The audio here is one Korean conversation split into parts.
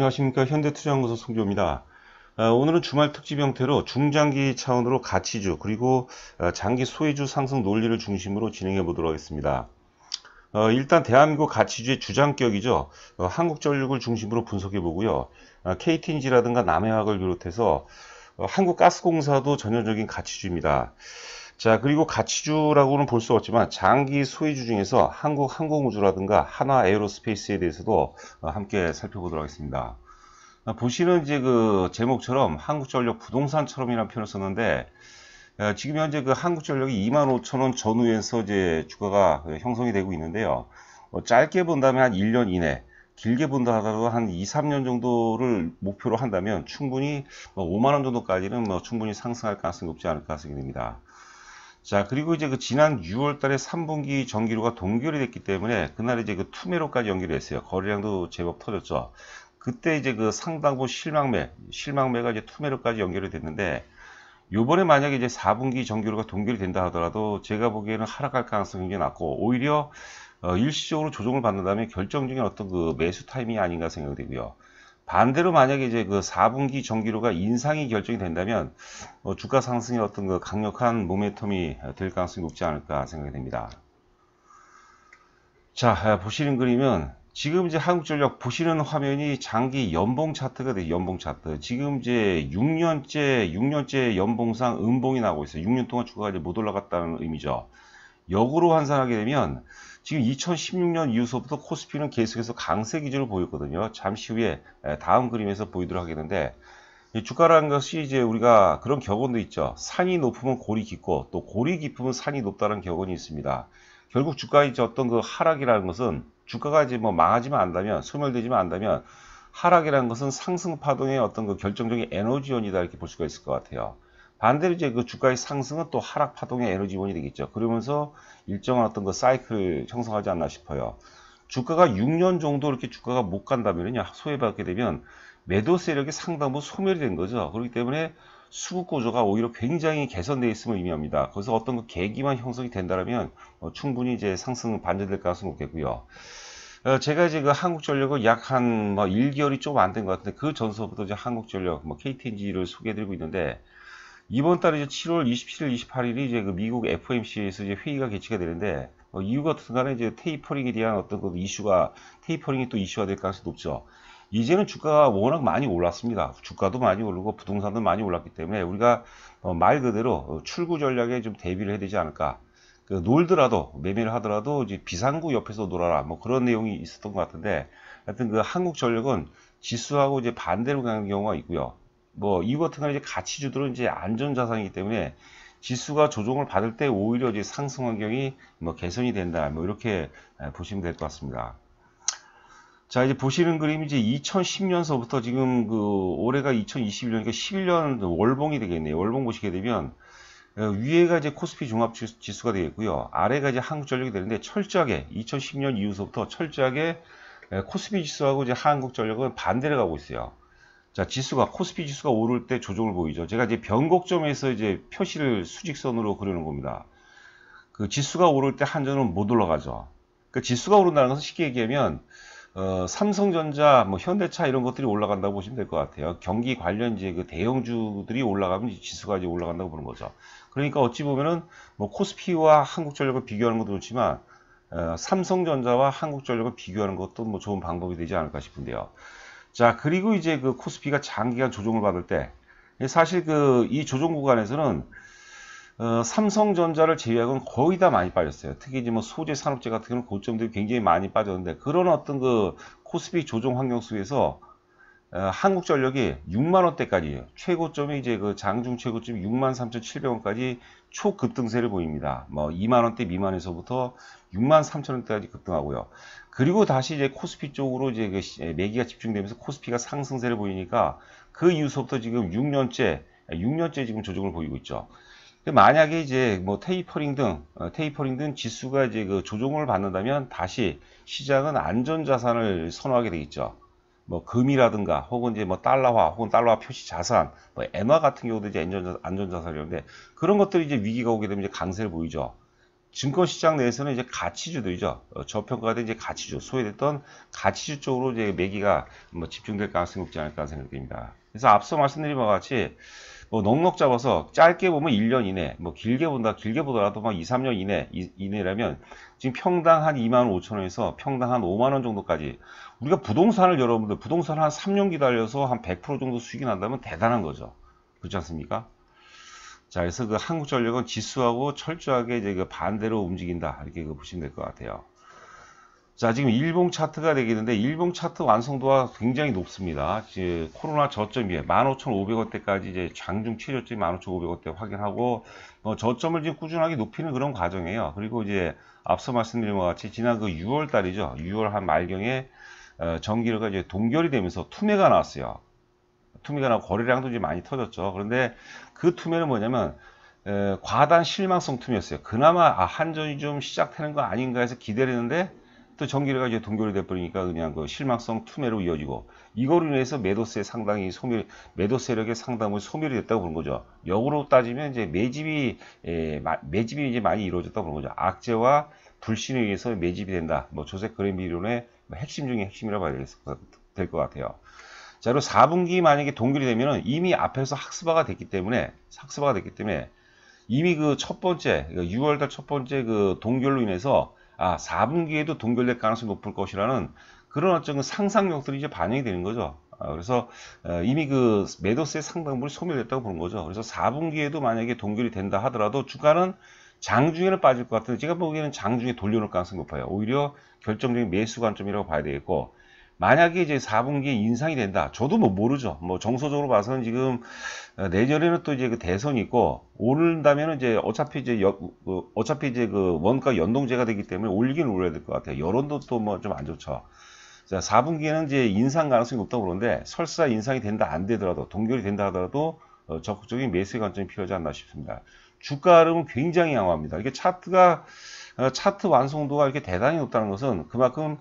안녕하십니까. 현대투자연구소 송조입니다. 오늘은 주말 특집 형태로 중장기 차원으로 가치주 그리고 장기 소외주 상승 논리를 중심으로 진행해 보도록 하겠습니다. 일단 대한민국 가치주의 주장격이죠. 한국전력을 중심으로 분석해 보고요. KTNG라든가 남해화학을 비롯해서 한국가스공사도 전형적인 가치주입니다. 자, 그리고 가치주라고는 볼 수 없지만 장기 소외주 중에서 한국항공우주라든가 한화에어로스페이스에 대해서도 함께 살펴보도록 하겠습니다. 보시는 이제 그 제목처럼 한국전력 부동산처럼이라는 표현을 썼는데, 지금 현재 그 한국전력이 25,000원 전후에서 이제 주가가 형성이 되고 있는데요. 짧게 본다면 한 1년 이내, 길게 본다 하더라도 한 2, 3년 정도를 목표로 한다면 충분히 5만원 정도까지는 충분히 상승할 가능성이 높지 않을까 생각됩니다. 자, 그리고 이제 그 지난 6월 달에 3분기 전기료가 동결이 됐기 때문에 그날 이제 그 투매로까지 연결이 됐어요. 거래량도 제법 터졌죠. 그때 이제 그 상당부 실망매가 이제 투매로까지 연결이 됐는데, 요번에 만약에 이제 4분기 전기료가 동결이 된다 하더라도 제가 보기에는 하락할 가능성이 굉장히 낮고, 오히려 일시적으로 조정을 받는다면 결정적인 어떤 그 매수 타이밍이 아닌가 생각이 되고요. 반대로 만약에 이제 그 4분기 전기료가 인상이 결정이 된다면 주가 상승의 어떤 그 강력한 모멘텀이 될 가능성이 높지 않을까 생각이 됩니다. 자, 보시는 그림은 지금 이제 한국전력 보시는 화면이 장기 연봉 차트가 돼요. 연봉 차트. 지금 이제 6년째 연봉상 음봉이 나오고 있어요. 6년 동안 주가가 이제 못 올라갔다는 의미죠. 역으로 환산하게 되면 지금 2016년 이후서부터 코스피는 계속해서 강세 기조를 보였거든요. 잠시 후에 다음 그림에서 보이도록 하겠는데, 주가라는 것이 이제 우리가 그런 격언도 있죠. 산이 높으면 골이 깊고 또 골이 깊으면 산이 높다는 격언이 있습니다. 결국 주가의 이제 어떤 그 하락이라는 것은, 주가가 이제 망하지만 않다면, 소멸되지만 않다면 하락이라는 것은 상승 파동의 어떤 그 결정적인 에너지원이다, 이렇게 볼 수가 있을 것 같아요. 반대로 이제 그 주가의 상승은 또 하락 파동의 에너지원이 되겠죠. 그러면서 일정한 어떤 그 사이클을 형성하지 않나 싶어요. 주가가 6년 정도 이렇게 주가가 못 간다면요, 소외받게 되면 매도 세력이 상당부 소멸이 된 거죠. 그렇기 때문에 수급 구조가 오히려 굉장히 개선되어 있음을 의미합니다. 그래서 어떤 그 계기만 형성이 된다면 충분히 이제 상승 반전될 가능성이 높겠고요. 제가 이제 그 한국전력을 약 한 1개월이 좀 안 된 것 같은데, 그 전서부터 이제 한국전력 KTNG를 소개해드리고 있는데, 이번 달에 이제 7월 27일, 28일이 이제 그 미국 FOMC에서 이제 회의가 개최가 되는데, 이유 같은 간에 이제 테이퍼링에 대한 어떤 그 테이퍼링이 또 이슈가 될 가능성이 높죠. 이제는 주가가 워낙 많이 올랐습니다. 주가도 많이 오르고 부동산도 많이 올랐기 때문에 우리가 말 그대로 출구 전략에 좀 대비를 해야 되지 않을까. 놀더라도, 매매를 하더라도 이제 비상구 옆에서 놀아라, 그런 내용이 있었던 것 같은데, 하여튼 그 한국전력은 지수하고 이제 반대로 가는 경우가 있고요. 이유 같은 경우는 이제 가치주들은 이제 안전자산이기 때문에 지수가 조정을 받을 때 오히려 이제 상승 환경이 개선이 된다, 이렇게 보시면 될 것 같습니다. 자, 이제 보시는 그림이 이제 2010년서부터 지금 올해가 2021년이니까 11년 월봉이 되겠네요. 월봉 보시게 되면 위에가 이제 코스피 종합 지수가 되겠고요. 아래가 이제 한국전력이 되는데, 철저하게 2010년 이후서부터 철저하게 코스피 지수하고 이제 한국전력은 반대로 가고 있어요. 자, 코스피 지수가 오를 때 조정을 보이죠. 제가 이제 변곡점에서 이제 표시를 수직선으로 그리는 겁니다. 그 지수가 오를 때 한전은 못 올라가죠. 그 지수가 오른다는 것은 쉽게 얘기하면, 삼성전자, 현대차 이런 것들이 올라간다고 보시면 될 것 같아요. 경기 관련 이제 그 대형주들이 올라가면 지수가 이제 올라간다고 보는 거죠. 그러니까 어찌 보면은 코스피와 한국전력을 비교하는 것도 좋지만, 삼성전자와 한국전력을 비교하는 것도 좋은 방법이 되지 않을까 싶은데요. 자, 그리고 이제 그 코스피가 장기간 조정을 받을 때, 사실 이 조정 구간에서는 삼성전자를 제외하고는 거의 다 많이 빠졌어요. 특히 이제 소재 산업재 같은 경우는 고점들이 굉장히 많이 빠졌는데, 그런 어떤 그 코스피 조정 환경 속에서 한국전력이 6만원대까지, 최고점이 이제 그 장중 최고점이 63,700원까지 초급등세를 보입니다. 2만원대 미만에서부터 63,000원대까지 급등하고요. 그리고 다시 이제 코스피 쪽으로 이제 매기가 집중되면서 코스피가 상승세를 보이니까, 그 이후서부터 지금 6년째 지금 조정을 보이고 있죠. 만약에 이제 테이퍼링 등 지수가 이제 그 조정을 받는다면 다시 시장은 안전자산을 선호하게 되겠죠. 금이라든가 혹은 이제 달러화 혹은 달러화 표시 자산, 엔화 같은 경우도 이제 안전자산이었는데, 그런 것들이 이제 위기가 오게 되면 이제 강세를 보이죠. 증권시장 내에서는 이제 가치주들이죠. 저평가된 이제 가치주, 소외됐던 가치주 쪽으로 이제 매기가 뭐 집중될 가능성이 높지 않을까 생각됩니다. 그래서 앞서 말씀드린 바와 같이 뭐 넉넉 잡아서 짧게 보면 1년 이내, 뭐 길게 보더라도 막 2, 3년 이내라면 지금 평당 한 25,000원에서 평당 한 5만 원 정도까지 우리가 부동산을 여러분들 부동산 한 3년 기다려서 한 100% 정도 수익이 난다면 대단한 거죠. 그렇지 않습니까? 자, 그래서 그 한국전력은 지수하고 철저하게 이제 그 반대로 움직인다. 이렇게 보시면 될 것 같아요. 자, 지금 일봉 차트가 되겠는데, 일봉 차트 완성도가 굉장히 높습니다. 이제 코로나 저점 위에 15,500원대까지 이제 장중 최저점 15,500원대 확인하고, 저점을 지금 꾸준하게 높이는 그런 과정이에요. 그리고 이제 앞서 말씀드린 것 같이 지난 그 6월 달이죠. 6월 한 말경에, 전기료가 이제 동결이 되면서 투매가 나왔어요. 투매가 나고 거래량도 이제 많이 터졌죠. 그런데 그 투매는 뭐냐면, 과단 실망성 투매였어요. 그나마 한전이 좀 시작되는 거 아닌가 해서 기대를 했는데, 또 전기료가 이제 동결이 돼버리니까 그냥 그 실망성 투매로 이어지고 이거로 인해서 매도세 상당히 매도 세력의 상당히 소멸이 됐다고 보는 거죠. 역으로 따지면 이제 매집이 이제 많이 이루어졌다고 보는 거죠. 악재와 불신에 의해서 매집이 된다. 뭐 조세 그랜비 이론의 핵심 중에 핵심이라고 봐야 될 것 같아요. 자, 그리고 4분기 만약에 동결이 되면은 이미 앞에서 학습화가 됐기 때문에 이미 그 첫 번째 6월달 첫 번째 그 동결로 인해서 4분기에도 동결될 가능성이 높을 것이라는 그런 어떤 상상력들이 이제 반영이 되는 거죠. 그래서 이미 그 매도세 상당부를 소멸됐다고 보는 거죠. 그래서 4분기에도 만약에 동결이 된다 하더라도 주가는 장중에는 빠질 것 같은데 제가 보기에는 장중에 돌려놓을 가능성이 높아요. 오히려 결정적인 매수 관점이라고 봐야 되겠고, 만약에 이제 4분기에 인상이 된다. 저도 뭐 모르죠. 뭐 정서적으로 봐서는 지금 내년에는 또 이제 그 대선이 있고 오른다면은 이제 어차피 이제 그 원가 연동제가 되기 때문에 올리긴 올려야 될 것 같아요. 여론도 또 뭐 좀 안 좋죠. 자, 4분기에는 이제 인상 가능성이 높다고 그러는데 설사 인상이 된다 안 되더라도 동결이 된다 하더라도 적극적인 매수의 관점이 필요하지 않나 싶습니다. 주가 흐름은 굉장히 양호합니다. 이게 차트 완성도가 이렇게 대단히 높다는 것은 그만큼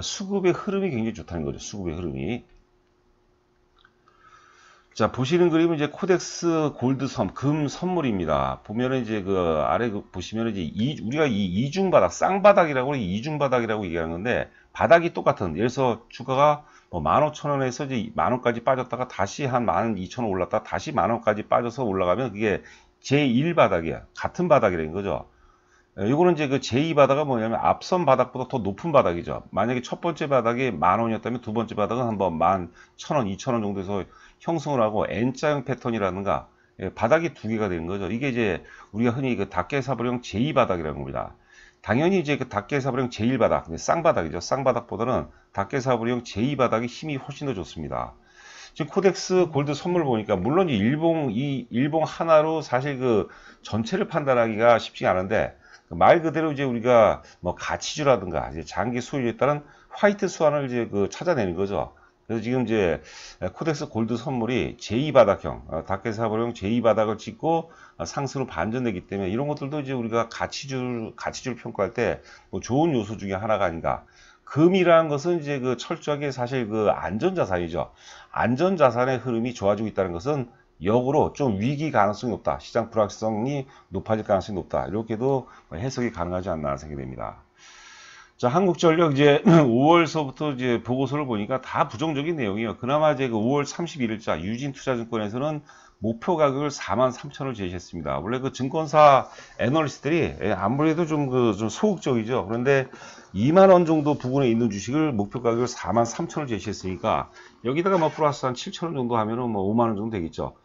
수급의 흐름이 굉장히 좋다는 거죠. 수급의 흐름이. 자, 보시는 그림은 이제 코덱스 골드 금 선물입니다. 보면은 이제 그 아래 보시면은 이제 우리가 이 이중바닥, 쌍바닥이라고 이중바닥이라고 얘기하는 건데, 바닥이 똑같은, 예를 들어서 주가가 뭐 15,000원에서 이제 만원까지 빠졌다가 다시 한 12,000원 올랐다가 다시 만원까지 빠져서 올라가면 그게 제1바닥이야. 같은 바닥이라는 거죠. 이거는 이제 그 제2바닥은 뭐냐면 앞선 바닥보다 더 높은 바닥이죠. 만약에 첫 번째 바닥이 10,000원이었다면 두 번째 바닥은 한번 11,000원, 2,000원 정도에서 형성을 하고 N자형 패턴이라든가 바닥이 두 개가 되는 거죠. 이게 이제 우리가 흔히 그 닭개사불형 제2바닥이라는 겁니다. 당연히 이제 그 닭개사불형 제1바닥, 쌍바닥이죠. 쌍바닥보다는 닭개사불형 제2바닥이 힘이 훨씬 더 좋습니다. 지금 코덱스 골드 선물 보니까 물론 이 일봉 하나로 사실 그 전체를 판단하기가 쉽지 않은데, 말 그대로 이제 우리가 뭐 가치주라든가 이제 장기 수익에 따른 화이트 스완을 이제 그 찾아내는 거죠. 그래서 지금 이제 코덱스 골드 선물이 제2바닥형, 닭개사불형 제2바닥을 찍고 상승으로 반전되기 때문에 이런 것들도 이제 우리가 가치주를 평가할 때 뭐 좋은 요소 중에 하나가 아닌가. 금이라는 것은 이제 그 철저하게 사실 그 안전자산이죠. 안전자산의 흐름이 좋아지고 있다는 것은 역으로 좀 위기 가능성이 높다. 시장 불확실성이 높아질 가능성이 높다. 이렇게도 해석이 가능하지 않나 생각됩니다. 자, 한국전력 이제 5월서부터 이제 보고서를 보니까 다 부정적인 내용이에요. 그나마 이제 그 5월 31일자 유진투자증권에서는 목표 가격을 43,000원을 제시했습니다. 원래 그 증권사 애널리스트들이 아무래도 좀 소극적이죠. 그런데 2만원 정도 부근에 있는 주식을 목표 가격을 43,000원을 제시했으니까 여기다가 뭐 플러스 한 7,000원 정도 하면은 뭐 5만원 정도 되겠죠.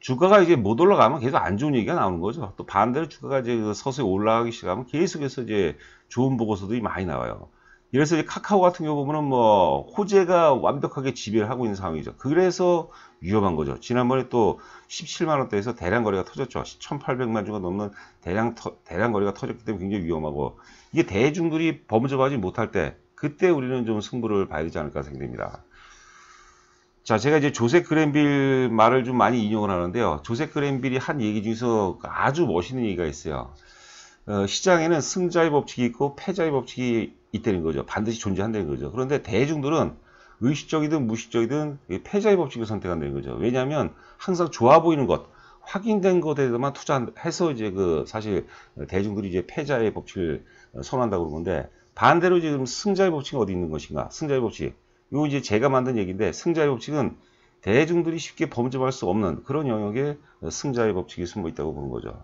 주가가 이제 못 올라가면 계속 안 좋은 얘기가 나오는 거죠. 또 반대로 주가가 이제 서서히 올라가기 시작하면 계속해서 이제 좋은 보고서들이 많이 나와요. 그래서 이제 카카오 같은 경우 보면은 뭐 호재가 완벽하게 지배를 하고 있는 상황이죠. 그래서 위험한 거죠. 지난번에 또 17만원대에서 대량 거래가 터졌죠. 1,800만 주가 넘는 대량 거래가 터졌기 때문에 굉장히 위험하고, 이게 대중들이 범접하지 못할 때 그때 우리는 좀 승부를 봐야 되지 않을까 생각됩니다. 자, 제가 이제 조세 그랜빌 말을 좀 많이 인용을 하는데요. 조세 그랜빌이 한 얘기 중에서 아주 멋있는 얘기가 있어요. 시장에는 승자의 법칙이 있고 패자의 법칙이 있다는 거죠. 반드시 존재한다는 거죠. 그런데 대중들은 의식적이든 무의식적이든 패자의 법칙을 선택한다는 거죠. 왜냐하면 항상 좋아 보이는 것, 확인된 것에만 투자해서 이제 그 사실 대중들이 이제 패자의 법칙을 선호한다고 그러는데, 반대로 지금 승자의 법칙은 어디 있는 것인가? 승자의 법칙. 이거 이제 제가 만든 얘기인데, 승자의 법칙은 대중들이 쉽게 범접할 수 없는 그런 영역에 승자의 법칙이 숨어 있다고 보는 거죠.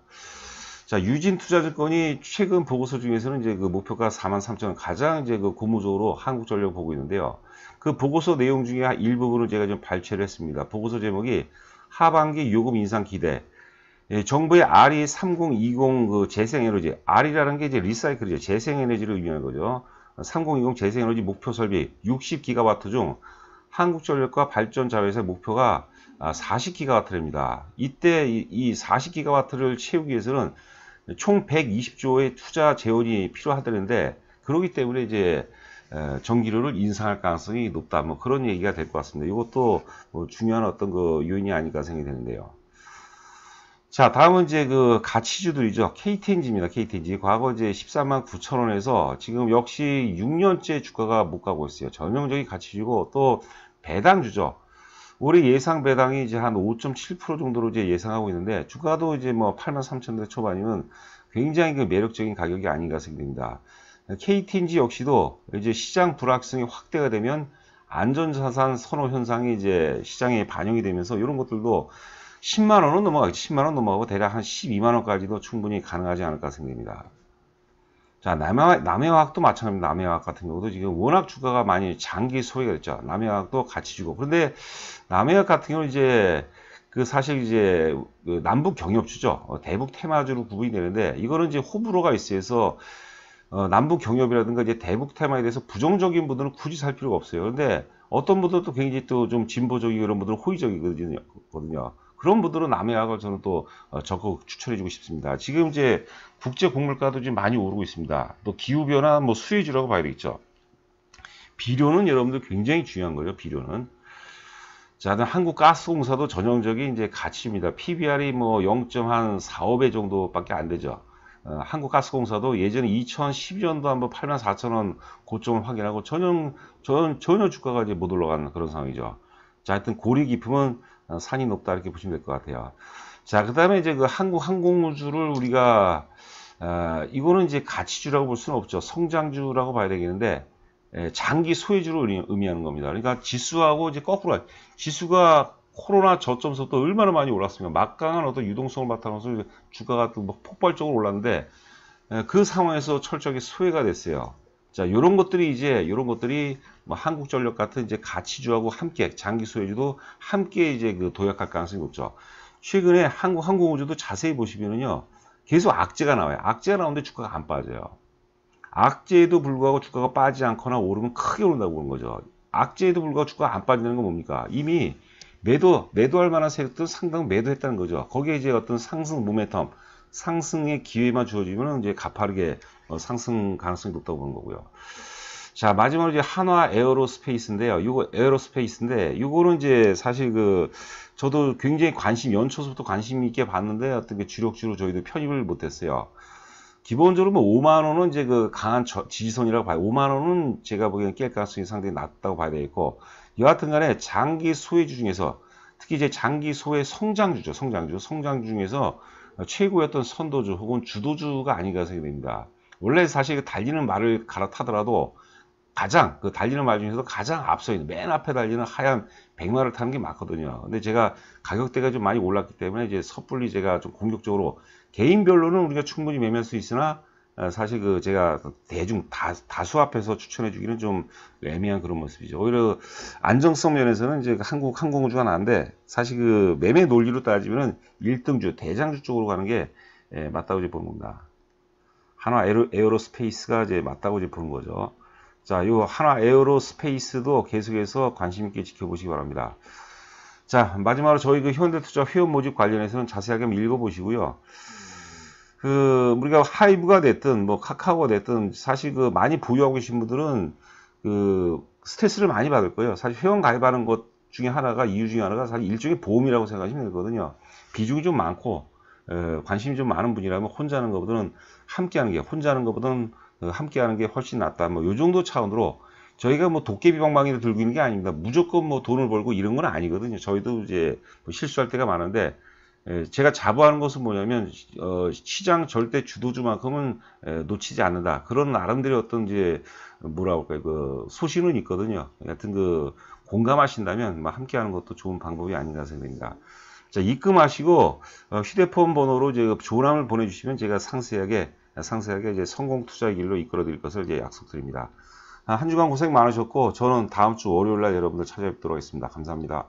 자, 유진투자증권이 최근 보고서 중에서는 이제 그 목표가 43,000원, 가장 이제 그 고무적으로 한국전력 보고 있는데요. 그 보고서 내용 중에 일부분을 제가 좀 발췌를 했습니다. 보고서 제목이 하반기 요금 인상 기대. 예, 정부의 RE 3020 그 재생에너지, R이라는 게 이제 리사이클이죠. 재생에너지를 의미하는 거죠. 3020 재생에너지 목표 설비 60기가와트 중 한국전력과 발전자회사의 목표가 40기가와트입니다. 이때 이 40기가와트를 채우기 위해서는 총 120조의 투자 재원이 필요하다는데, 그러기 때문에 이제 전기료를 인상할 가능성이 높다. 뭐 그런 얘기가 될 것 같습니다. 이것도 뭐 중요한 어떤 그 요인이 아닐까 생각이 되는데요. 자, 다음은 이제 그 가치주들이죠. KTNG입니다. KTNG. 과거 이제 13만 9천 원에서 지금 역시 6년째 주가가 못 가고 있어요. 전형적인 가치주고 또 배당주죠. 올해 예상 배당이 이제 한 5.7% 정도로 이제 예상하고 있는데, 주가도 이제 뭐 83,000대 초반이면 굉장히 그 매력적인 가격이 아닌가 생각됩니다. KTNG 역시도 이제 시장 불확실성이 확대가 되면 안전자산 선호 현상이 이제 시장에 반영이 되면서 이런 것들도 10만 원은 넘어가겠지. 10만 원 넘어가고 대략 한 12만 원까지도 충분히 가능하지 않을까 생각됩니다. 자, 남해화학도 마찬가지입니다. 남해화학 같은 경우도 지금 워낙 주가가 많이 장기 소외가 됐죠. 남해화학도 같이 주고. 그런데 남해화학 같은 경우는 이제 그 사실 이제 그 남북 경협주죠. 대북 테마주로 구분이 되는데, 이거는 이제 호불호가 있어서 남북 경협이라든가 이제 대북 테마에 대해서 부정적인 분들은 굳이 살 필요가 없어요. 그런데 어떤 분들도 굉장히 또 좀 진보적이고 이런 분들은 호의적이거든요. 그런 분들은 남해화학을 저는 또 적극 추천해주고 싶습니다. 지금 이제 국제 곡물가도 지금 많이 오르고 있습니다. 또 기후변화, 뭐 수혜주라고 봐야 되겠죠. 비료는 여러분들 굉장히 중요한 거예요. 비료는. 자, 한국가스공사도 전형적인 이제 가치입니다. PBR이 뭐 0.45배 정도밖에 안 되죠. 한국가스공사도 예전에 2012년도 한번 84,000원 고점을 확인하고 전혀 주가가 이제 못 올라가는 그런 상황이죠. 자, 하여튼 고리 깊으면 산이 높다 이렇게 보시면 될 것 같아요. 자, 그 다음에 이제 그 한국항공우주를 우리가 이거는 이제 가치주라고 볼 수는 없죠. 성장주라고 봐야 되겠는데, 장기 소외주를 의미하는 겁니다. 그러니까 지수하고 이제 거꾸로, 지수가 코로나 저점에서 또 얼마나 많이 올랐습니까? 막강한 어떤 유동성을 바탕으로 주가가 또 뭐 폭발적으로 올랐는데, 그 상황에서 철저하게 소외가 됐어요. 자, 요런 것들이 뭐 한국전력 같은 이제 가치주하고 함께, 장기 소외주도 함께 이제 그 도약할 가능성이 높죠. 최근에 한국항공우주도 자세히 보시면은요, 계속 악재가 나와요. 악재가 나오는데 주가가 안 빠져요. 악재에도 불구하고 주가가 빠지지 않거나 오르면 크게 오른다고 보는 거죠. 악재에도 불구하고 주가가 안 빠지는 건 뭡니까? 이미 매도할 만한 세력들은 상당 매도했다는 거죠. 거기에 이제 어떤 상승 모멘텀, 상승의 기회만 주어지면 이제 가파르게 상승 가능성이 높다고 보는 거고요. 자, 마지막으로 이제 한화 에어로스페이스인데요. 요거는 이제 사실 저도 굉장히 연초부터 관심 있게 봤는데 어떤 게 주력주로 저희도 편입을 못했어요. 기본적으로 뭐 5만 원은 이제 그 강한 지지선이라고 봐요. 5만 원은 제가 보기에는 깰 가능성이 상당히 낮다고 봐야 되겠고, 여하튼 간에 장기 소외주 중에서 특히 이제 장기 소외 성장주 중에서 최고였던 선도주 혹은 주도주가 아닌가 생각됩니다. 원래 사실 달리는 말을 갈아타더라도 가장 달리는 말 중에서도 가장 앞서 있는 맨 앞에 달리는 하얀 백마를 타는 게 맞거든요. 근데 제가 가격대가 좀 많이 올랐기 때문에 이제 섣불리 제가 좀 공격적으로 개인별로는 우리가 충분히 매매할 수 있으나 사실 제가 다수 앞에서 추천해 주기는 좀 애매한 그런 모습이죠. 오히려 안정성 면에서는 이제 항공우주가 나은데, 사실 매매 논리로 따지면은 1등주 대장주 쪽으로 가는 게 맞다고 이제 보는 겁니다. 한화 에어로스페이스가 이제 맞다고 이제 보는 거죠. 자, 요 한화 에어로스페이스도 계속해서 관심 있게 지켜보시기 바랍니다. 자, 마지막으로 저희 현대투자 회원 모집 관련해서는 자세하게 한번 읽어보시고요. 우리가 하이브가 됐든 뭐 카카오가 됐든 사실 많이 보유하고 계신 분들은 스트레스를 많이 받을 거예요. 사실 회원 가입하는 것 중에 이유 중에 하나가 사실 일종의 보험이라고 생각하시면 되거든요. 비중이 좀 많고 관심이 좀 많은 분이라면 혼자 하는 것보다는 함께 하는 게 훨씬 낫다. 뭐 요 정도 차원으로 저희가 뭐 도깨비 방망이를 들고 있는 게 아닙니다. 무조건 뭐 돈을 벌고 이런 건 아니거든요. 저희도 이제 뭐 실수할 때가 많은데, 제가 자부하는 것은 뭐냐면 시장 절대 주도주만큼은 놓치지 않는다. 그런 나름대로 어떤 이제 뭐라 할까요? 그 소신은 있거든요. 하여튼 그 공감하신다면 함께하는 것도 좋은 방법이 아닌가 생각됩니다. 자, 입금하시고 휴대폰 번호로 이제 조남을 보내주시면 제가 상세하게 이제 성공 투자 길로 이끌어 드릴 것을 이제 약속드립니다. 한 주간 고생 많으셨고 저는 다음 주 월요일 날 여러분들 찾아뵙도록 하겠습니다. 감사합니다.